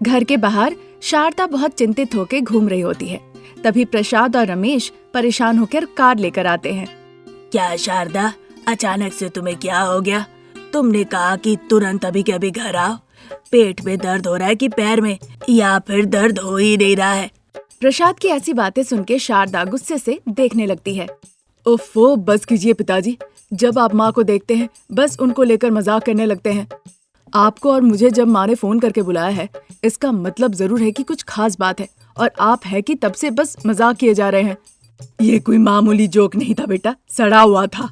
घर के बाहर शारदा बहुत चिंतित होकर घूम रही होती है। तभी प्रसाद और रमेश परेशान होकर कार लेकर आते हैं। क्या शारदा, अचानक से तुम्हें क्या हो गया? तुमने कहा कि तुरंत अभी के अभी घर आओ। पेट में दर्द हो रहा है कि पैर में, या फिर दर्द हो ही नहीं रहा है? प्रसाद की ऐसी बातें सुन के शारदा गुस्से से देखने लगती है। ओफो, बस कीजिए पिताजी। जब आप माँ को देखते हैं बस उनको लेकर मजाक करने लगते हैं। आपको और मुझे जब माँ ने फोन करके बुलाया है, इसका मतलब जरूर है कि कुछ खास बात है, और आप है कि तब से बस मजाक किए जा रहे हैं। ये कोई मामूली जोक नहीं था बेटा, सड़ा हुआ था।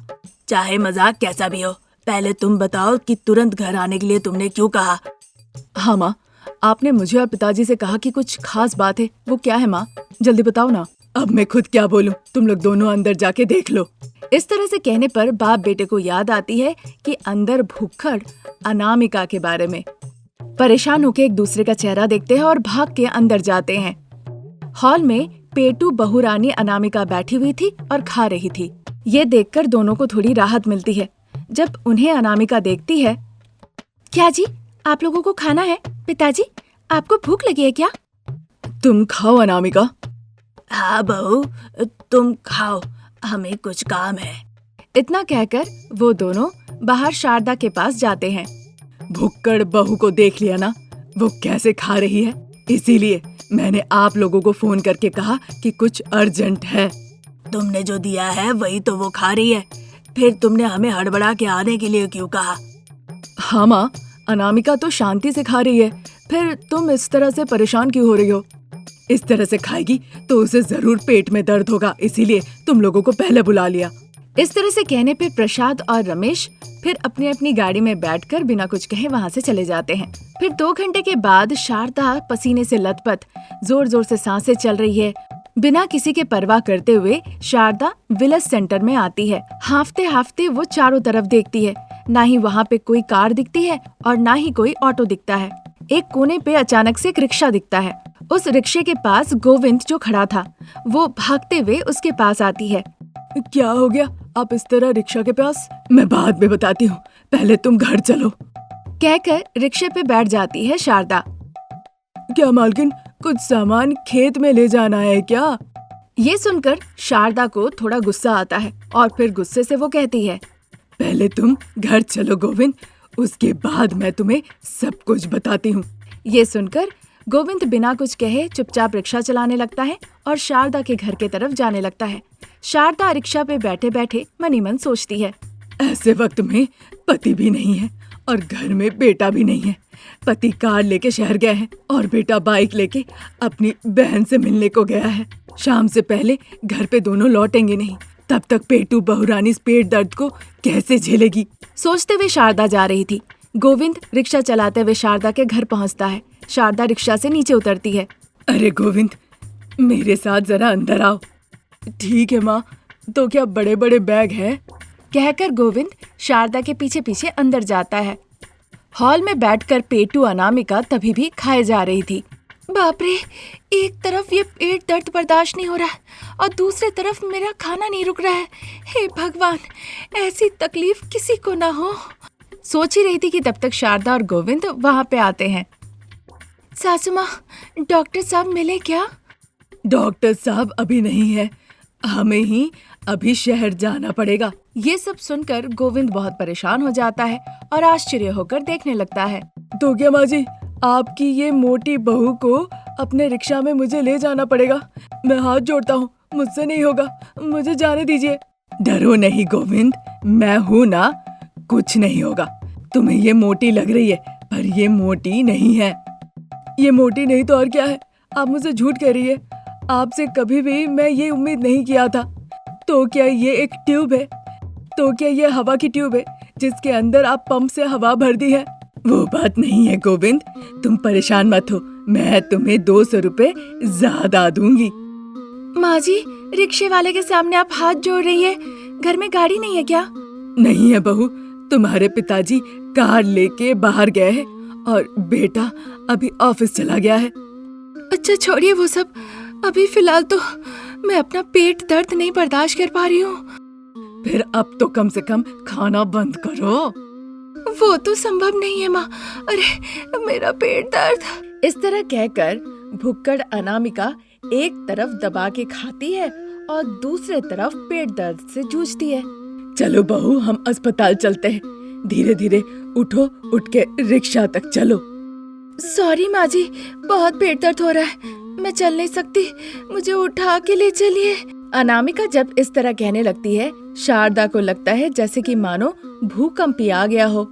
चाहे मजाक कैसा भी हो, पहले तुम बताओ कि तुरंत घर आने के लिए तुमने क्यों कहा? हाँ माँ, आपने मुझे और पिताजी से कहा कि कुछ खास बात है। वो क्या है माँ, जल्दी बताओ ना। अब मैं खुद क्या बोलूं, तुम लोग दोनों अंदर जाके देख लो। इस तरह से कहने पर बाप बेटे को याद आती है कि अंदर भुक्खड़ अनामिका के बारे में। परेशान होकर एक दूसरे का चेहरा देखते हैं और भाग के अंदर जाते हैं। हॉल में पेटू, बहुरानी, अनामिका बैठी हुई थी और खा रही थी। ये देखकर दोनों को थोड़ी राहत मिलती है। जब उन्हें अनामिका देखती है, क्या जी, आप लोगों को खाना है? पिताजी, आपको भूख लगी है क्या? तुम खाओ अनामिका। हाँ बहू, तुम खाओ, हमें कुछ काम है। इतना कहकर वो दोनों बाहर शारदा के पास जाते हैं। भुक्कड़ बहू को देख लिया ना, वो कैसे खा रही है, इसीलिए मैंने आप लोगों को फोन करके कहा कि कुछ अर्जेंट है। तुमने जो दिया है वही तो वो खा रही है, फिर तुमने हमें हड़बड़ा के आने के लिए क्यों कहा? हाँ माँ, अनामिका तो शांति से खा रही है, फिर तुम इस तरह से परेशान क्यों हो रही हो? इस तरह से खाएगी तो उसे जरूर पेट में दर्द होगा, इसीलिए तुम लोगों को पहले बुला लिया। इस तरह से कहने पे प्रसाद और रमेश फिर अपनी अपनी गाड़ी में बैठकर बिना कुछ कहे वहाँ से चले जाते हैं। फिर 2 घंटे के बाद शारदा पसीने से लथपथ जोर जोर से सांसें चल रही है। बिना किसी के परवाह करते हुए शारदा विलेज सेंटर में आती है। हांफते हांफते वो चारों तरफ देखती है। ना ही वहाँ पे कोई कार दिखती है और ना ही कोई ऑटो दिखता है। एक कोने पे अचानक से एक रिक्शा दिखता है। उस रिक्शे के पास गोविंद जो खड़ा था, वो भागते हुए उसके पास आती है। क्या हो गया आप इस तरह रिक्शा के पास? मैं बाद में बताती हूँ, पहले तुम घर चलो, कहकर रिक्शे पे बैठ जाती है शारदा। क्या मालकिन, कुछ सामान खेत में ले जाना है क्या? ये सुनकर शारदा को थोड़ा गुस्सा आता है और फिर गुस्से से वो कहती है, पहले तुम घर चलो गोविंद, उसके बाद मैं तुम्हें सब कुछ बताती हूँ। ये सुनकर गोविंद बिना कुछ कहे चुपचाप रिक्शा चलाने लगता है और शारदा के घर के तरफ जाने लगता है। शारदा रिक्शा पे बैठे बैठे मनी मन सोचती है, ऐसे वक्त में पति भी नहीं है और घर में बेटा भी नहीं है। पति कार लेके शहर गए हैं और बेटा बाइक लेके अपनी बहन से मिलने को गया है। शाम से पहले घर पे दोनों लौटेंगे नहीं, तब तक पेटू बहुरानी इस पेट दर्द को कैसे झेलेगी? सोचते हुए शारदा जा रही थी। गोविंद रिक्शा चलाते हुए शारदा के घर पहुंचता है। शारदा रिक्शा से नीचे उतरती है। अरे गोविंद, मेरे साथ जरा अंदर आओ। ठीक है माँ, तो क्या बड़े बड़े बैग हैं? कहकर गोविंद शारदा के पीछे पीछे अंदर जाता है। हॉल में बैठकर पेटू, अनामिका तभी भी खाए जा रही थी। बाप रे, एक तरफ ये पेट दर्द बर्दाश्त नहीं हो रहा है और दूसरी तरफ मेरा खाना नहीं रुक रहा है। हे भगवान, ऐसी तकलीफ किसी को ना हो। सोच ही रही थी कि तब तक शारदा और गोविंद वहाँ पे आते हैं। सासू माँ, डॉक्टर साहब मिले क्या? डॉक्टर साहब अभी नहीं है, हमें ही अभी शहर जाना पड़ेगा। ये सब सुनकर गोविंद बहुत परेशान हो जाता है और आश्चर्य होकर देखने लगता है। तो क्या माँ जी, आपकी ये मोटी बहू को अपने रिक्शा में मुझे ले जाना पड़ेगा? मैं हाथ जोड़ता हूँ, मुझसे नहीं होगा, मुझे जाने दीजिए। डरो नहीं गोविंद, मैं हूँ ना, कुछ नहीं होगा। तुम्हें ये मोटी लग रही है पर ये मोटी नहीं है। ये मोटी नहीं तो और क्या है? आप मुझसे झूठ कह रही है। आपसे कभी भी मैं ये उम्मीद नहीं किया था। तो क्या ये एक ट्यूब है? तो क्या ये हवा की ट्यूब है जिसके अंदर आप पंप से हवा भर दी है? वो बात नहीं है गोविंद, तुम परेशान मत हो, मैं तुम्हें 200 रुपए ज्यादा दूंगी। माँ जी, रिक्शे वाले के सामने आप हाथ जोड़ रही है, घर में गाड़ी नहीं है क्या? नहीं है बहू, तुम्हारे पिताजी कार लेके बाहर गए हैं और बेटा अभी ऑफिस चला गया है। अच्छा छोड़िए वो सब, अभी फिलहाल तो मैं अपना पेट दर्द नहीं बर्दाश्त कर पा रही हूँ। फिर अब तो कम से कम खाना बंद करो। वो तो संभव नहीं है माँ, अरे मेरा पेट दर्द। इस तरह कहकर भुक्कड़ अनामिका एक तरफ दबा के खाती है और दूसरे तरफ पेट दर्द से जूझती है। चलो बहू, हम अस्पताल चलते हैं। धीरे धीरे उठो, उठ के रिक्शा तक चलो। सॉरी माँ जी, बहुत पेट दर्द हो रहा है, मैं चल नहीं सकती, मुझे उठा के ले चलिए। अनामिका जब इस तरह कहने लगती है, शारदा को लगता है जैसे कि मानो भूकंप ही आ गया हो।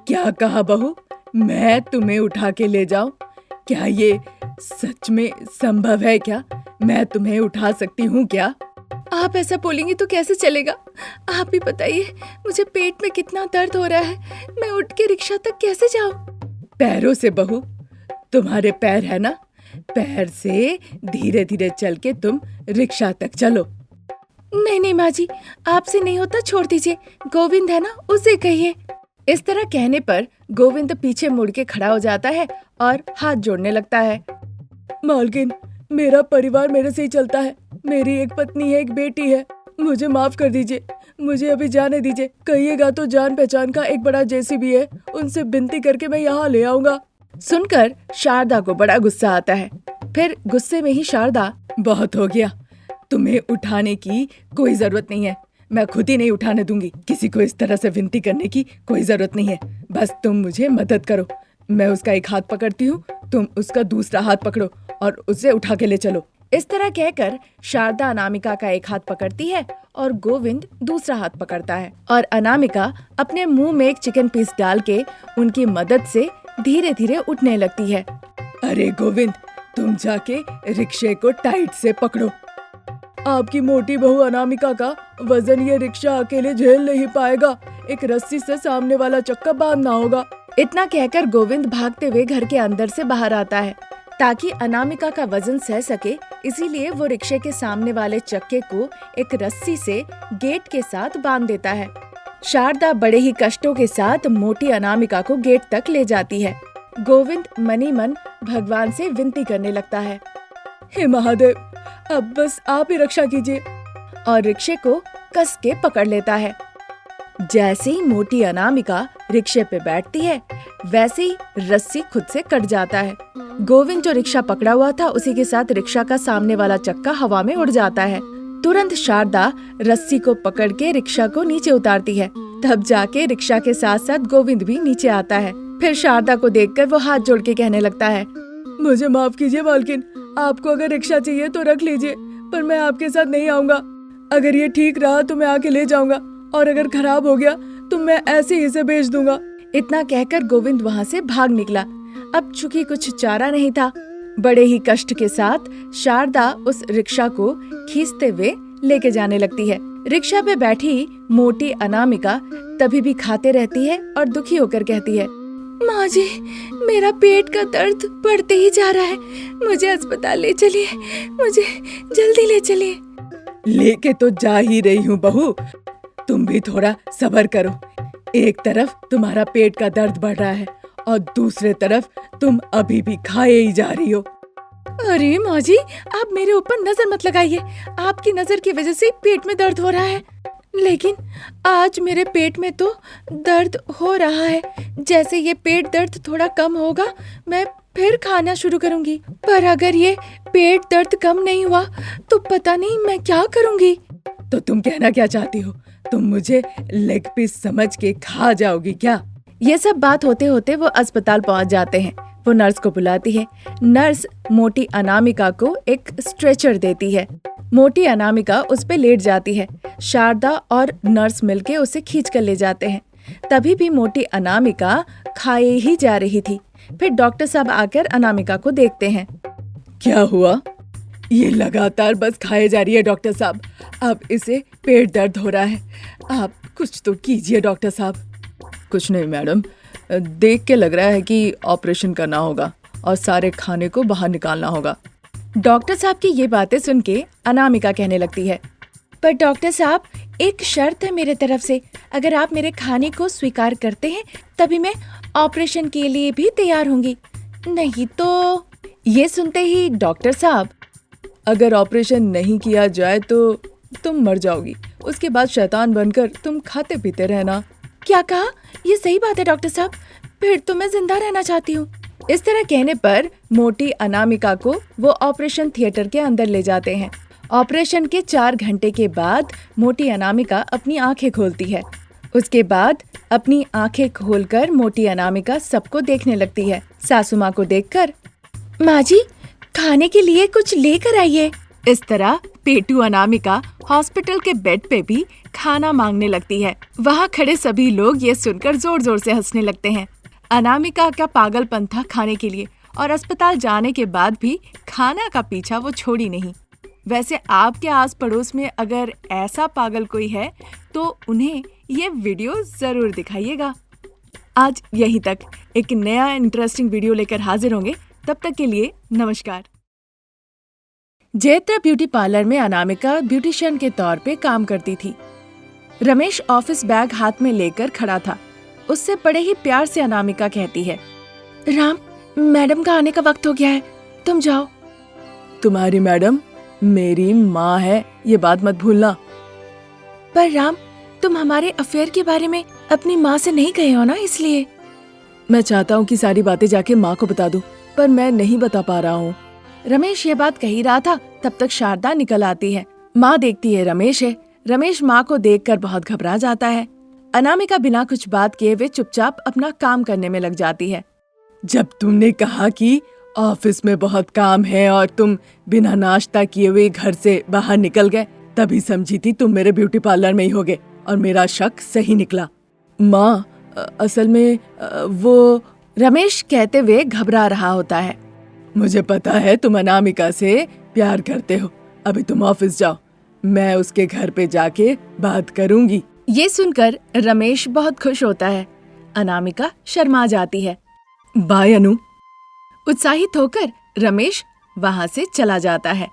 क्या कहा बहू, मैं तुम्हें उठा के ले जाऊं? क्या ये सच में संभव है क्या? मैं तुम्हें उठा सकती हूँ क्या? आप ऐसा बोलेंगी तो कैसे चलेगा? आप ही बताइए, मुझे पेट में कितना दर्द हो रहा है, मैं उठ के रिक्शा तक कैसे जाऊं? पैरों से बहू, तुम्हारे पैर है ना, पैर से धीरे धीरे चल के तुम रिक्शा तक चलो। नहीं नहीं माँ जी, आपसे नहीं होता, छोड़ दीजिए, गोविंद है ना, उसे कहिए। इस तरह कहने पर गोविंद पीछे मुड़ के खड़ा हो जाता है और हाथ जोड़ने लगता है। मालकिन, मेरा परिवार मेरे से ही चलता है, मेरी एक पत्नी है, एक बेटी है, मुझे माफ कर दीजिए, मुझे अभी जाने दीजिए। कहिएगा तो जान पहचान का एक बड़ा जेसीबी है, उनसे विनती करके मैं यहाँ ले आऊंगा। सुनकर शारदा को बड़ा गुस्सा आता है। फिर गुस्से में ही शारदा, बहुत हो गया, तुम्हें उठाने की कोई जरूरत नहीं है, मैं खुद ही नहीं उठाने दूंगी। किसी को इस तरह से विनती करने की कोई जरूरत नहीं है, बस तुम मुझे मदद करो। मैं उसका एक हाथ पकड़ती हूँ, तुम उसका दूसरा हाथ पकड़ो और उसे उठा के ले चलो। इस तरह कहकर शारदा अनामिका का एक हाथ पकड़ती है और गोविंद दूसरा हाथ पकड़ता है और अनामिका अपने मुंह में एक चिकन पीस डाल के उनकी मदद से धीरे धीरे उठने लगती है। अरे गोविंद, तुम जाके रिक्शे को टाइट से पकड़ो। आपकी मोटी बहू अनामिका का वजन ये रिक्शा अकेले झेल नहीं पाएगा, एक रस्सी से सामने वाला चक्का बांधना होगा। इतना कहकर गोविंद भागते हुए घर के अंदर से बाहर आता है ताकि अनामिका का वजन सह सके, इसीलिए वो रिक्शे के सामने वाले चक्के को एक रस्सी से गेट के साथ बांध देता है। शारदा बड़े ही कष्टों के साथ मोटी अनामिका को गेट तक ले जाती है। गोविंद मनी मन भगवान से विनती करने लगता है, हे महादेव, अब बस आप ही रक्षा कीजिए, और रिक्शे को कस के पकड़ लेता है। जैसे ही मोटी अनामिका रिक्शे पे बैठती है, वैसे ही रस्सी खुद से कट जाता है। गोविंद जो रिक्शा पकड़ा हुआ था, उसी के साथ रिक्शा का सामने वाला चक्का हवा में उड़ जाता है। तुरंत शारदा रस्सी को पकड़ के रिक्शा को नीचे उतारती है, तब जाके रिक्शा के साथ साथ गोविंद भी नीचे आता है। फिर शारदा को देखकर वो हाथ जोड़ के कहने लगता है, मुझे माफ कीजिए मालकिन, आपको अगर रिक्शा चाहिए तो रख लीजिए, पर मैं आपके साथ नहीं आऊंगा। अगर ये ठीक रहा तो मैं आके ले जाऊंगा, और अगर खराब हो गया तो मैं ऐसे ही इसे बेच दूंगा। इतना कहकर गोविंद वहाँ से भाग निकला। अब चूंकि कुछ चारा नहीं था, बड़े ही कष्ट के साथ शारदा उस रिक्शा को खींचते हुए लेके जाने लगती है। रिक्शा पे बैठी मोटी अनामिका तभी भी खाते रहती है और दुखी होकर कहती है, माँ जी, मेरा पेट का दर्द बढ़ते ही जा रहा है, मुझे अस्पताल ले चलिए, मुझे जल्दी ले चलिए। लेके तो जा ही रही हूँ बहू, तुम भी थोड़ा सब्र करो। एक तरफ तुम्हारा पेट का दर्द बढ़ रहा है और दूसरे तरफ तुम अभी भी खाए ही जा रही हो। अरे माँ जी, आप मेरे ऊपर नजर मत लगाइए, आपकी नजर की वजह से पेट में दर्द हो रहा है। लेकिन आज मेरे पेट में तो दर्द हो रहा है, जैसे ये पेट दर्द थोड़ा कम होगा मैं फिर खाना शुरू करूंगी, पर अगर ये पेट दर्द कम नहीं हुआ तो पता नहीं मैं क्या करूंगी। तो तुम कहना क्या चाहती हो? तुम मुझे लेग पीस समझ के खा जाओगी क्या? ये सब बात होते होते वो अस्पताल पहुंच जाते हैं। वो नर्स को बुलाती है। नर्स मोटी अनामिका को एक स्ट्रेचर देती है। मोटी अनामिका उस पे लेट जाती है। शारदा और नर्स मिलके उसे खींच कर ले जाते हैं। तभी भी मोटी अनामिका खाए ही जा रही थी। फिर डॉक्टर साहब आकर अनामिका को देखते हैं। क्या हुआ? ये लगातार बस खाए जा रही है डॉक्टर साहब, अब इसे पेट दर्द हो रहा है, आप कुछ तो कीजिए डॉक्टर साहब। कुछ नहीं मैडम, देख के लग रहा है कि ऑपरेशन करना होगा और सारे खाने को बाहर निकालना होगा। डॉक्टर साहब की ये बातें सुन के अनामिका कहने लगती है, पर डॉक्टर साहब एक शर्त है मेरे तरफ से, अगर आप मेरे खाने को स्वीकार करते हैं तभी मैं ऑपरेशन के लिए भी तैयार होंगी, नहीं तो। ये सुनते ही डॉक्टर साहब, अगर ऑपरेशन नहीं किया जाए तो तुम मर जाओगी, उसके बाद शैतान बनकर तुम खाते पीते रहना। क्या कहा? ये सही बात है डॉक्टर साहब, फिर तो मैं जिंदा रहना चाहती हूँ। इस तरह कहने पर मोटी अनामिका को वो ऑपरेशन थिएटर के अंदर ले जाते हैं। ऑपरेशन के 4 घंटे के बाद मोटी अनामिका अपनी आंखें खोलती है। उसके बाद अपनी आंखें खोलकर मोटी अनामिका सबको देखने लगती है। सासू माँ को देखकर, माँ जी खाने के लिए कुछ लेकर आइए। इस तरह पेटू अनामिका हॉस्पिटल के बेड पे भी खाना मांगने लगती है। वहाँ खड़े सभी लोग ये सुनकर जोर जोर से हंसने लगते हैं। अनामिका का पागलपन था खाने के लिए, और अस्पताल जाने के बाद भी खाना का पीछा वो छोड़ी नहीं। वैसे आपके आस पड़ोस में अगर ऐसा पागल कोई है तो उन्हें ये वीडियो जरूर दिखाइएगा। आज यहीं तक, एक नया इंटरेस्टिंग वीडियो लेकर हाजिर होंगे। तब तक के लिए नमस्कार। जयत्रा ब्यूटी पार्लर में अनामिका ब्यूटिशियन के तौर पे काम करती थी। रमेश ऑफिस बैग हाथ में लेकर खड़ा था। उससे बड़े ही प्यार से अनामिका कहती है, राम, मैडम का आने का वक्त हो गया है, तुम जाओ। तुम्हारी मैडम मेरी माँ है, ये बात मत भूलना। पर राम, तुम हमारे अफेयर के बारे में अपनी माँ से नहीं कहे हो ना, इसलिए। मैं चाहता हूँ कि सारी बातें जाके माँ को बता दूं, पर मैं नहीं बता पा रहा हूँ। रमेश ये बात कह ही रहा था, तब तक शारदा निकल आती है। माँ देखती है रमेश है। रमेश माँ को देखकर बहुत घबरा जाता है। अनामिका बिना कुछ बात किए वे चुपचाप अपना काम करने में लग जाती है। जब तुमने कहा कि ऑफिस में बहुत काम है और तुम बिना नाश्ता किए हुए घर से बाहर निकल गए, तभी समझी थी तुम मेरे ब्यूटी पार्लर में ही होगे, और मेरा शक सही निकला। माँ, असल में वो, रमेश कहते हुए घबरा रहा होता है। मुझे पता है तुम अनामिका से प्यार करते हो। अभी तुम ऑफिस जाओ, मैं उसके घर पे जाके बात करूंगी। ये सुनकर रमेश बहुत खुश होता है। अनामिका शर्मा जाती है। बाय अनु। उत्साहित होकर रमेश वहां से चला जाता है।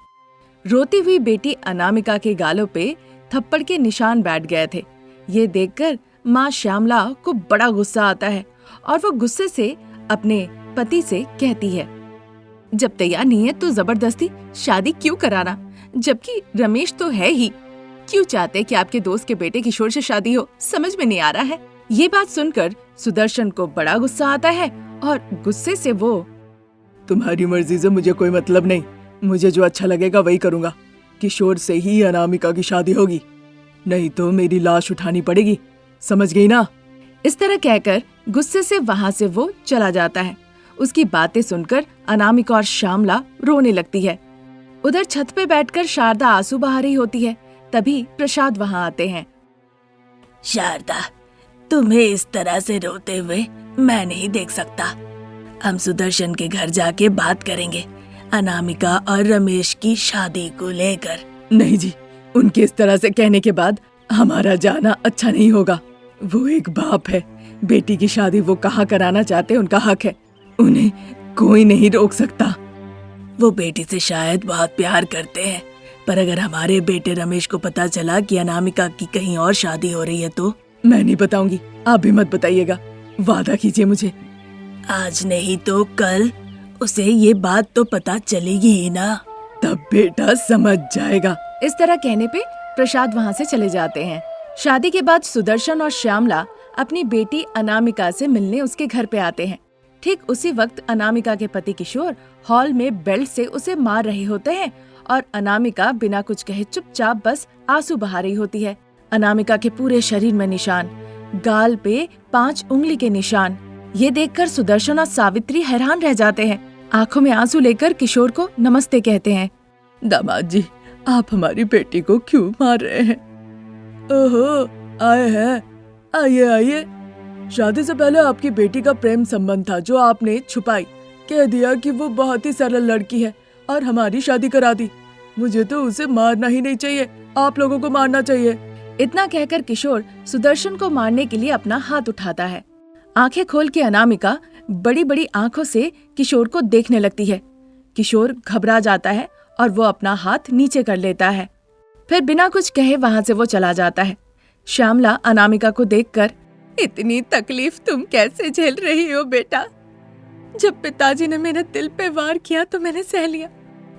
रोती हुई बेटी अनामिका के गालों पे थप्पड़ के निशान बैठ गए थे। ये देखकर माँ श्यामला को बड़ा गुस्सा आता है और वो गुस्से से अपने पति से कहती है, जब तैयार नहीं है तो जबरदस्ती शादी क्यों कराना, जबकि रमेश तो है ही। क्यों चाहते कि आपके दोस्त के बेटे किशोर से शादी हो, समझ में नहीं आ रहा है। ये बात सुनकर सुदर्शन को बड़ा गुस्सा आता है और गुस्से से वो, तुम्हारी मर्जी से मुझे कोई मतलब नहीं, मुझे जो अच्छा लगेगा वही करूंगा। किशोर से ही अनामिका की शादी होगी, नहीं तो मेरी लाश उठानी पड़ेगी, समझ गई ना। इस तरह कहकर गुस्से से वहां से वो चला जाता है। उसकी बातें सुनकर अनामिका और श्यामला रोने लगती है। उधर छत पे बैठकर शारदा आंसू बहा रही होती है। तभी प्रसाद वहां आते हैं। शारदा, तुम्हें इस तरह से रोते हुए मैं नहीं देख सकता। हम सुदर्शन के घर जाके बात करेंगे अनामिका और रमेश की शादी को लेकर। नहीं जी, उनके इस तरह से कहने के बाद हमारा जाना अच्छा नहीं होगा। वो एक बाप है, बेटी की शादी वो कहाँ कराना चाहते उनका हक है, उन्हें कोई नहीं रोक सकता। वो बेटी से शायद बहुत प्यार करते हैं, पर अगर हमारे बेटे रमेश को पता चला कि अनामिका की कहीं और शादी हो रही है तो? मैं नहीं बताऊंगी, आप भी मत बताइएगा, वादा कीजिए मुझे। आज नहीं तो कल उसे ये बात तो पता चलेगी ही ना। तब बेटा समझ जाएगा। इस तरह कहने पे प्रसाद वहाँ से चले जाते हैं। शादी के बाद सुदर्शन और श्यामला अपनी बेटी अनामिका से मिलने उसके घर पे आते हैं। ठीक उसी वक्त अनामिका के पति किशोर हॉल में बेल्ट से उसे मार रहे होते हैं और अनामिका बिना कुछ कहे चुपचाप बस आंसू बहा रही होती है। अनामिका के पूरे शरीर में निशान, गाल पे 5 उंगली के निशान। ये देखकर सुदर्शन और सावित्री हैरान रह जाते हैं। आंखों में आंसू लेकर किशोर को नमस्ते कहते हैं। दामाद जी, आप हमारी बेटी को क्यों मार रहे हैं? ओहो, आए हैं, आइए आइए। शादी से पहले आपकी बेटी का प्रेम संबंध था जो आपने छुपाई, कह दिया कि वो बहुत ही सरल लड़की है और हमारी शादी करा दी। मुझे तो उसे मारना ही नहीं चाहिए, आप लोगों को मारना चाहिए। इतना कहकर किशोर सुदर्शन को मारने के लिए अपना हाथ उठाता है। आंखें खोल के अनामिका बड़ी बड़ी आंखों से किशोर को देखने लगती है। किशोर घबरा जाता है और वो अपना हाथ नीचे कर लेता है। फिर बिना कुछ कहे वहां से वो चला जाता है। श्यामला अनामिका को देखकर, इतनी तकलीफ तुम कैसे झेल रही हो बेटा? जब पिताजी ने मेरे दिल पे वार किया तो मैंने सह लिया,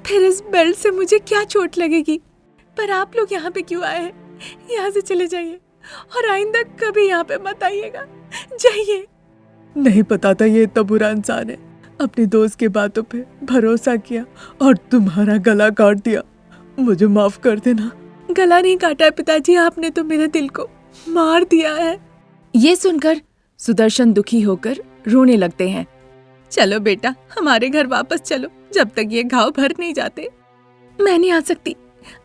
फिर इस बेल्ट से मुझे क्या चोट लगेगी? पर आप लोग यहाँ पे क्यों आए हैं? यहाँ से चले जाइए और आइंदा कभी यहाँ पे मत आइएगा, जाइए। नहीं पता था ये इतना बुरा इंसान है, अपनी दोस्त की बातों पे भरोसा किया और तुम्हारा गला काट दिया। मुझे माफ कर देना। गला नहीं काटा है पिताजी, आपने तो मेरे दिल को मार दिया है। ये सुनकर सुदर्शन दुखी होकर रोने लगते हैं। चलो बेटा, हमारे घर वापस चलो, जब तक ये घाव भर नहीं जाते। मैं नहीं आ सकती,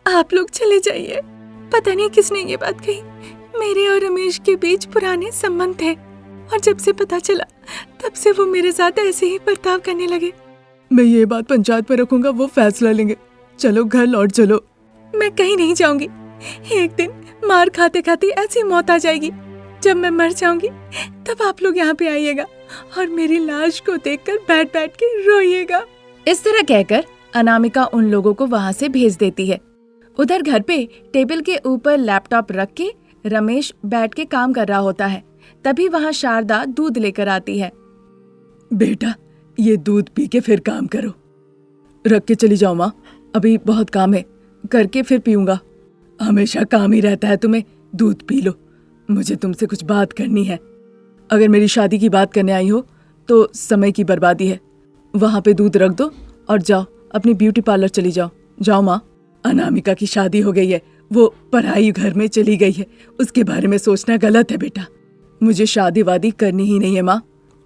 आप लोग चले जाइए। पता नहीं किसने ये बात कही, मेरे और रमेश के बीच पुराने संबंध थे और जब से पता चला तब से वो मेरे साथ ऐसे ही बर्ताव करने लगे। मैं ये बात पंचायत में रखूंगा, वो फैसला लेंगे। चलो घर लौट चलो। मैं कहीं नहीं जाऊंगी। एक दिन मार खाते खाते ऐसी मौत आ जाएगी, जब मैं मर जाऊंगी तब आप लोग यहाँ पे आइएगा और मेरी लाश को देखकर बैठ बैठ के रोइएगा। इस तरह कहकर अनामिका उन लोगों को वहाँ से भेज देती है। उधर घर पे टेबल के ऊपर लैपटॉप रख के रमेश बैठ के काम कर रहा होता है। तभी वहाँ शारदा दूध लेकर आती है। बेटा, ये दूध पी के फिर काम करो। रख के चली जाओ माँ, अभी बहुत काम है, करके फिर पीऊंगा। हमेशा काम ही रहता है तुम्हें, दूध पी लो। मुझे तुमसे कुछ बात करनी है। अगर मेरी शादी की बात करने आई हो तो समय की बर्बादी है। वहाँ पे दूध रख दो और जाओ अपनी ब्यूटी पार्लर चली जाओ। जाओ माँ, अनामिका की शादी हो गई है, वो पराई घर में चली गई है, उसके बारे में सोचना गलत है बेटा। मुझे शादी वादी करनी ही नहीं है माँ,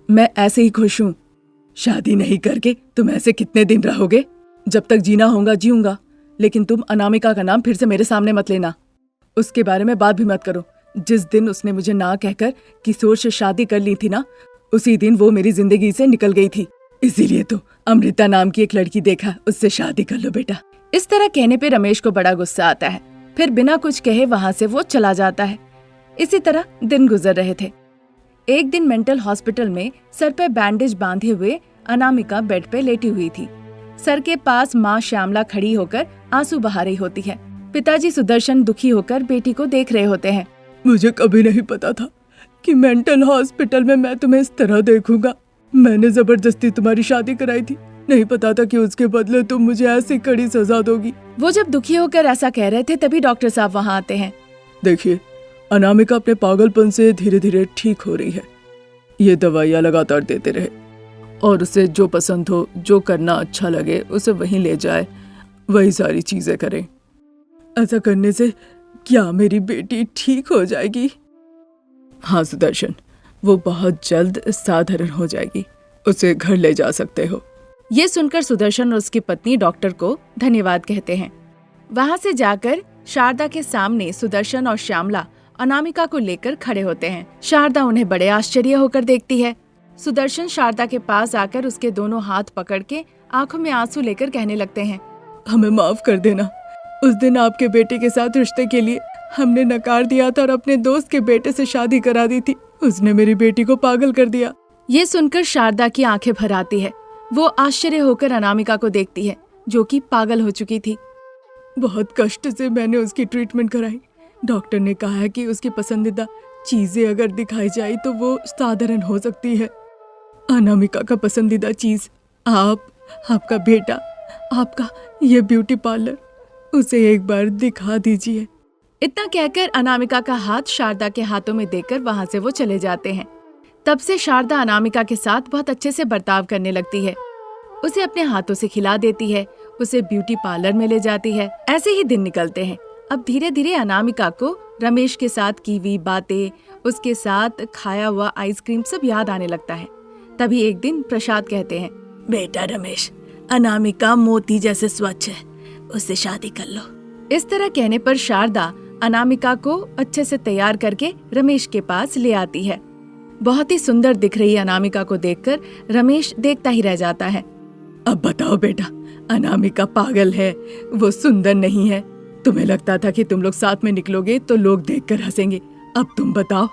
मैं ऐसे ही खुश हूँ। शादी नहीं करके तुम ऐसे कितने दिन रहोगे? जब तक जीना होगा जीऊंगा, लेकिन तुम अनामिका का नाम फिर से मेरे सामने मत लेना। उसके बारे में बात भी मत करो। जिस दिन उसने मुझे ना कहकर किशोर से शादी कर ली थी ना, उसी दिन वो मेरी जिंदगी से निकल गई थी। इसीलिए तो अमृता नाम की एक लड़की देखा, उससे शादी कर लो बेटा। इस तरह कहने पे रमेश को बड़ा गुस्सा आता है। फिर बिना कुछ कहे वहाँ से वो चला जाता है। इसी तरह दिन गुजर रहे थे। एक दिन मेंटल हॉस्पिटल में सर पे बैंडेज बांधे हुए अनामिका बेड पे लेटी हुई थी। सर के पास माँ श्यामला खड़ी होकर आंसू बहा रही होती है। पिताजी सुदर्शन दुखी होकर बेटी को देख रहे होते हैं। मुझे कभी नहीं पता था कि मेंटल हॉस्पिटल में मैं तुम्हें इस तरह देखूंगा। मैंने जबरदस्ती तुम्हारी शादी कराई थी, नहीं पता था कि उसके बदले तुम मुझे ऐसी कड़ी सजा दोगी। वो जब दुखी होकर ऐसा कह रहे थे तभी डॉक्टर साहब वहाँ आते हैं। देखिए, अनामिका अपने पागलपन से धीरे धीरे ठीक हो रही है। ये दवाइयाँ लगातार देते रहे और उसे जो पसंद हो, जो करना अच्छा लगे, उसे वहीं ले जाए, वही सारी चीजें करें। ऐसा करने से क्या मेरी बेटी ठीक हो जाएगी? हाँ सुदर्शन, वो बहुत जल्द साधारण हो जाएगी, उसे घर ले जा सकते हो। ये सुनकर सुदर्शन और उसकी पत्नी डॉक्टर को धन्यवाद कहते हैं। वहां से जाकर शारदा के सामने सुदर्शन और श्यामला अनामिका को लेकर खड़े होते हैं। शारदा उन्हें बड़े आश्चर्य होकर देखती है। सुदर्शन शारदा के पास आकर उसके दोनों हाथ पकड़ के आंखों में आंसू लेकर कहने लगते हैं, हमें माफ कर देना। उस दिन आपके बेटे के साथ रिश्ते के लिए हमने नकार दिया था और अपने दोस्त के बेटे से शादी करा दी थी। उसने मेरी बेटी को पागल कर दिया। ये सुनकर शारदा की आंखें भर आती है। वो आश्चर्य होकर अनामिका को देखती है, जो कि पागल हो चुकी थी। बहुत कष्ट से मैंने उसकी ट्रीटमेंट कराई। डॉक्टर ने कहा है कि उसकी पसंदीदा चीजें अगर दिखाई जाए तो वो साधारण हो सकती है। अनामिका का पसंदीदा चीज आपका बेटा, आपका ये ब्यूटी पार्लर, उसे एक बार दिखा दीजिए। इतना कहकर अनामिका का हाथ शारदा के हाथों में देकर वहां से वो चले जाते हैं। तब से शारदा अनामिका के साथ बहुत अच्छे से बर्ताव करने लगती है। उसे अपने हाथों से खिला देती है, उसे ब्यूटी पार्लर में ले जाती है। ऐसे ही दिन निकलते हैं। अब धीरे धीरे अनामिका को रमेश के साथ की हुई बातें, उसके साथ खाया हुआ आइसक्रीम सब याद आने लगता है। तभी एक दिन प्रसाद कहते हैं, बेटा रमेश, अनामिका मोती जैसे स्वच्छ है, उससे शादी कर लो। इस तरह कहने पर शारदा अनामिका को अच्छे से तैयार करके रमेश के पास ले आती है। बहुत ही सुंदर दिख रही अनामिका को देखकर रमेश देखता ही रह जाता है। अब बताओ बेटा, अनामिका पागल है, वो सुंदर नहीं है। तुम्हें लगता था कि तुम लोग साथ में निकलोगे तो लोग देखकर हंसेंगे, अब तुम बताओ।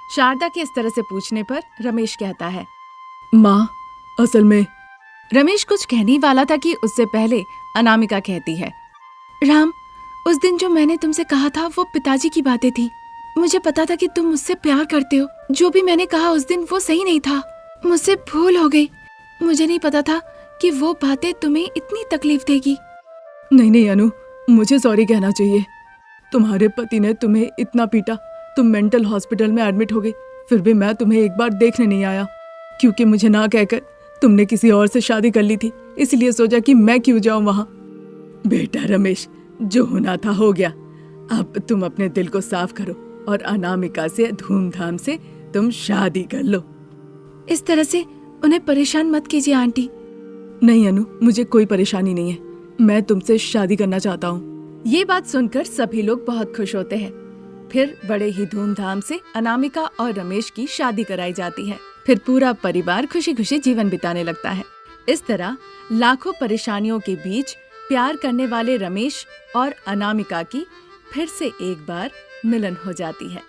शारदा के इस तरह से पूछने पर रमेश कहता है, माँ असल में। रमेश कुछ कहने वाला था कि उससे पहले अनामिका कहती है, राम, उस दिन जो मैंने तुमसे कहा था वो पिताजी की बातें थी। मुझे पता था कि तुम मुझसे प्यार करते हो। जो भी मैंने कहा उस दिन वो सही नहीं था, मुझसे भूल हो गई। मुझे नहीं पता था कि वो बातें तुम्हें इतनी तकलीफ देगी। नहीं अनु, मुझे सॉरी कहना चाहिए। तुम्हारे पति ने तुम्हें इतना पीटा, तुम मेंटल हॉस्पिटल में एडमिट हो गई, फिर भी मैं तुम्हें एक बार देखने नहीं आया, क्योंकि मुझे ना कहकर तुमने किसी और से शादी कर ली थी, इसलिए सोचा कि मैं क्यों जाऊं वहां। बेटा रमेश, जो होना था हो गया। अब तुम अपने दिल को साफ करो और अनामिका से धूमधाम से तुम शादी कर लो। इस तरह से उन्हें परेशान मत कीजिए आंटी। नहीं अनु, मुझे कोई परेशानी नहीं है, मैं तुमसे शादी करना चाहता हूँ। ये बात सुनकर सभी लोग बहुत खुश होते हैं। फिर बड़े ही धूमधाम से अनामिका और रमेश की शादी कराई जाती है। फिर पूरा परिवार खुशी खुशी जीवन बिताने लगता है। इस तरह लाखों परेशानियों के बीच प्यार करने वाले रमेश और अनामिका की फिर से एक बार मिलन हो जाती है।